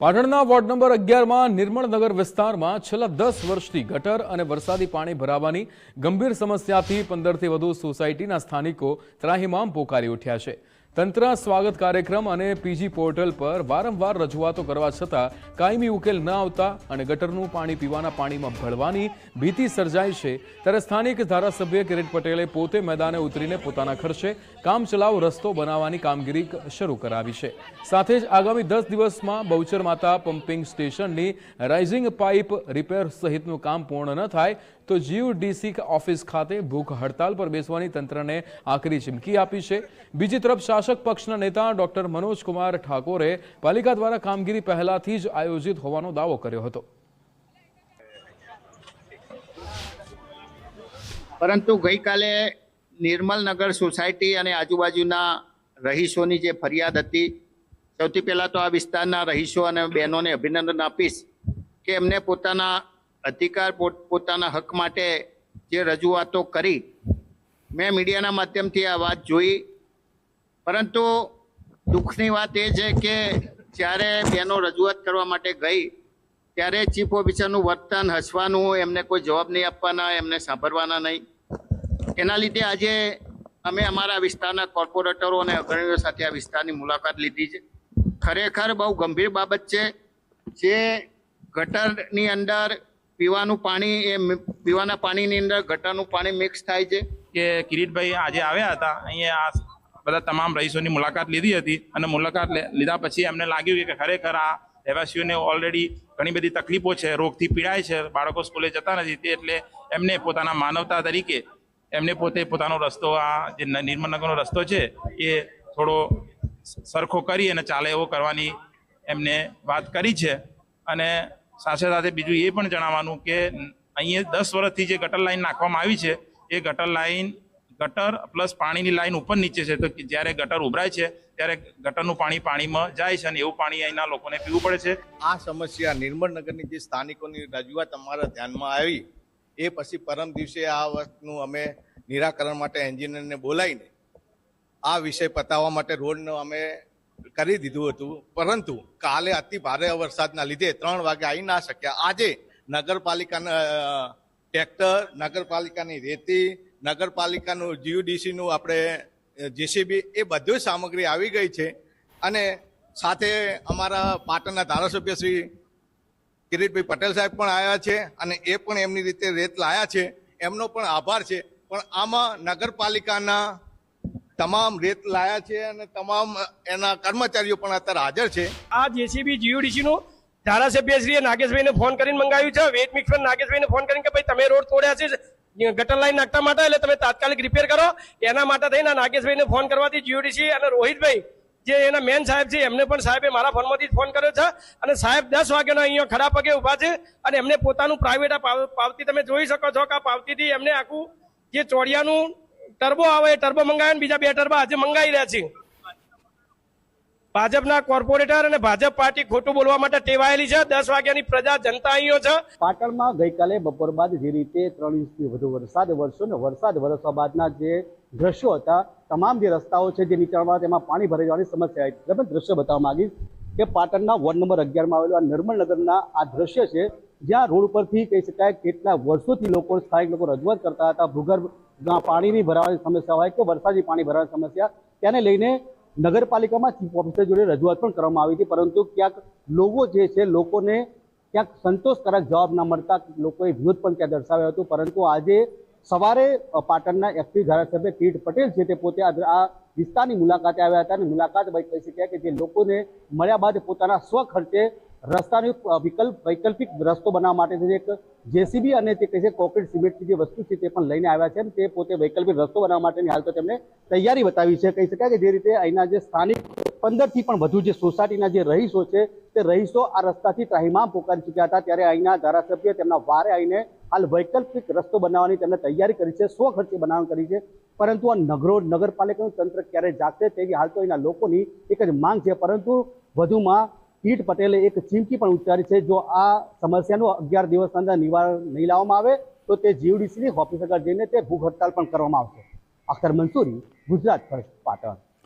પાટણના ward number 11માં નિર્મળનગર વિસ્તારમાં છેલ્લા 10 વર્ષથી ગટર અને વરસાદી પાણી ભરાવાની ગંભીર સમસ્યાથી 15થી વધુ સોસાયટીના સ્થાનિકો ત્રાહિમામ પોકારી ઉઠ્યા છે। તંત્ર સ્વાગત કાર્યક્રમ અને પીજી પોર્ટલ પર વારંવાર રજૂઆતો કરવા છતાં કાયમી ઉકેલ ન આવતા અને ગટરનું પાણી પીવાના પાણીમાં ભળવાની ભીતિ સર્જાઈ છે। ત્યારે સ્થાનિક ધારાસભ્ય કિરીટ પટેલે પોતે મેદાને ઉતરીને પોતાના ખર્ચે કામચલાઉ રસ્તો બનાવવાની કામગીરી શરૂ કરાવી છે। સાથે જ આગામી 10 દિવસમાં બહુચર માતા પમ્પિંગ સ્ટેશનની રાઇઝિંગ પાઇપ રિપેર સહિતનું કામ પૂર્ણ ન થાય તો જીયુડીસી ઓફિસ ખાતે ભૂખ હડતાલ પર બેસવાની તંત્રને આકરી ચીમકી આપી છે। બીજી તરફ શાસક પક્ષના નેતા ડોક્ટર મનોજ કુમાર ઠાકોરે પાલિકા દ્વારા કામગીરી પહેલાથી જ આયોજિત હોવાનો દાવો કર્યો હતો, પરંતુ ગઈકાલે નિર્મલનગર સોસાયટી અને આજુબાજુના રહીશોની જે ફરિયાદ હતી, સૌથી પહેલા તો આ વિસ્તારના રહીશો અને બહેનોને અભિનંદન આપીશ કે એમને પોતાના અધિકાર પોતાના હક માટે જે રજૂઆતો કરી, મેં મીડિયાના માધ્યમથી આ વાત જોઈ। પરંતુ દુઃખની વાત એ છે કે જ્યારે બહેનો રજૂઆત કરવા માટે ગઈ ત્યારે ચીફ ઓફિસરનું વર્તન, હસવાનું, એમને કોઈ જવાબ નહીં આપવાના, એમને સાંભળવાના નહીં। એના લીધે આજે અમે અમારા વિસ્તારના કોર્પોરેટરો અને અગ્રણીઓ સાથે આ વિસ્તારની મુલાકાત લીધી છે। ખરેખર બહુ ગંભીર બાબત છે। જે ગટરની અંદર પીવાનું પાણી, એ પીવાના પાણીની અંદર ગટરનું પાણી મિક્સ થાય છે। કે કિરીટભાઈ આજે આવ્યા હતા, અહીંયા આ બધા તમામ રહીશોની મુલાકાત લીધી હતી અને મુલાકાત લીધા પછી એમને લાગ્યું કે ખરેખર આ રહેવાસીઓને ઓલરેડી ઘણી બધી તકલીફો છે, રોગથી પીડાય છે, બાળકો સ્કૂલે જતા નથી, એટલે એમને પોતાના માનવતા તરીકે એમને પોતે પોતાનો રસ્તો, આ જે નિર્મળનગરનો રસ્તો છે એ થોડો સરખો કરી અને ચાલે એવો કરવાની એમને વાત કરી છે। અને સાથે સાથે બીજું એ પણ જણાવવાનું કે અહીંયા 10 વર્ષથી જે ગટર લાઈન નાખવામાં આવી છે એ ગટર પ્લસ પાણીની લાઈન ઉપર નીચે છે, તો જ્યારે ગટર ઉભરાય છે ત્યારે ગટરનું પાણી પાણીમાં જાય છે અને એવું પાણી અહીંના લોકોને પીવું પડે છે। આ સમસ્યા નિર્મળનગરની જે સ્થાનિકોની રજૂઆત અમારા ધ્યાનમાં આવી એ પછી પરમ દિવસે આ વસ્તુનું અમે નિરાકરણ માટે એન્જિનિયરને બોલાવીને આ વિષય પતાવવા માટે રોડનો અમે કરી દીધું હતું, પરંતુ કાલે અતિ ભારે વરસાદના લીધે 3 વાગે આવી ના શક્યા। આજે નગરપાલિકાના ટ્રેક્ટર, નગરપાલિકાની રેતી, નગરપાલિકાનું જીયુડીસીનું આપણે જેસીબી, એ બધી સામગ્રી આવી ગઈ છે। અને સાથે અમારા પાટણના ધારાસભ્ય શ્રી કિરીટભાઈ પટેલ સાહેબ પણ આવ્યા છે અને એ પણ એમની રીતે રેત લાયા છે, એમનો પણ આભાર છે। પણ આમાં નગરપાલિકાના તમામ રેત લાયા છે અને તમામ એના કર્મચારીઓ પણ અત્યારે હાજર છે। આ જેસીબી જીયુડીસી નું ધારાસભ્યશ્રીએ નાગેશભાઈને ફોન કરીને મંગાવ્યું છે। વેટ મિક્સર નાગેશભાઈને ફોન કરીને કે ભાઈ તમે રોડ તોડ્યા છે ગટર લાઈન નાખતા માટે, એટલે તમે તાત્કાલિક રિપેર કરો, એના માટે થઈને નાગેશભાઈને ફોન કરવાથી જીયુડીસી અને રોહિતભાઈ જે એના મેન સાહેબ છે એમને પણ સાહેબે મારા ફોનમાંથી ફોન કર્યો છે અને સાહેબ 10 વાગ્યાના અહીંયા ખડા પગે ઉભા છે અને એમને પોતાનું પ્રાઇવેટ પાવતી તમે જોઈ શકો છો કે આ પાવતીથી એમને આખું જે ચોડિયાનું ટર્બો આવે એ ટર્બો મંગાવ્યા, બીજા 2 ટર્બો આજે મંગાવી રહ્યા છે। ભાજપના કોર્પોરેટર અને ભાજપ પાર્ટી ખોટું બોલવા માટે ટેવાયેલી છે। 10 વાગ્યાની પ્રજા જનતા અહીંયા છે। પાટણમાં ગઈકાલે બપોર બાદ જે રીતે 3 ઇંચથી વધુ વરસાદ વરસ્યો ને વરસાદ વરસવા બાદના જે દ્રશ્યો હતા, તમામ જે રસ્તાઓ છે જે નીચાણવાળા તેમાં પાણી ભરાઈ જવાની સમસ્યા હતી। તમે દ્રશ્ય બતાવવા માંગીશ કે પાટણના વોર્ડ નંબર 11માં આવેલું આ નિર્મળનગરના આ દ્રશ્ય છે, જ્યાં રોડ પરથી કહી શકાય કેટલા વર્ષોથી લોકો, સ્થાનિક લોકો રજૂઆત કરતા હતા ભૂગર્ભ પાણીની ભરાવાની સમસ્યા હોય કે વરસાદી પાણી ભરાવાની સમસ્યા, તેને લઈને નગરપાલિકામાં ચીફ ઓફિસર જોડે રજૂઆત પણ કરવામાં આવી હતી, પરંતુ ક્યાંક લોકો જે છે લોકોને ક્યાંક સંતોષકારક જવાબ ન મળતા લોકોએ વિરોધ પણ ત્યાં દર્શાવ્યો હતો। પરંતુ આજે સવારે પાટણના એક્ટિવ ધારાસભ્ય કિરીટ પટેલ છે તે પોતે આ વિસ્તારની મુલાકાતે આવ્યા હતા અને મુલાકાત કહી શકાય કે જે લોકોને મળ્યા બાદ પોતાના સ્વખર્ચે રસ્તાનો વૈકલ્પિક રસ્તો બનાવવા માટે એક જેસીબી અને તે કહે છે કોન્ક્રીટ સિમેન્ટની જે વસ્તુ છે તે પણ લઈને આવ્યા છે અને તે પોતે વૈકલ્પિક રસ્તો બનાવવા માટેની હાલ તો તેમને તૈયારી બતાવી છે। કહી શકાય કે જે રીતે અહીંના જે સ્થાનિક 15થી પણ વધુ જે સોસાયટીના જે રહીશો છે તે રહીશો આ રસ્તાથી ત્રાહિમામ પોકારી ચૂક્યા હતા, ત્યારે અહીંના ધારાસભ્ય તેમના વારે આવીને હાલ વૈકલ્પિક રસ્તો બનાવવાની તેમને તૈયારી કરી છે, સ્વખર્ચે બનાવવાની કરી છે। પરંતુ આ નગરપાલિકાનું તંત્ર ક્યારે જાગશે તેવી હાલ તો અહીંના લોકોની એક જ માંગ છે। પરંતુ વધુમાં કિરીટ પટેલે એક ચીમકી પણ ઉચ્ચારી છે, જો આ સમસ્યાનું 11 દિવસ અંદર નિવારણ નહીં લાવવામાં આવે તો તે જીયુડીસીની ઓફિસ આગળ જઈને તે ભૂખ હડતાલ પણ કરવામાં આવશે। અખ્તર મંસૂરી, ગુજરાત ફર્સ્ટ, પાટણ।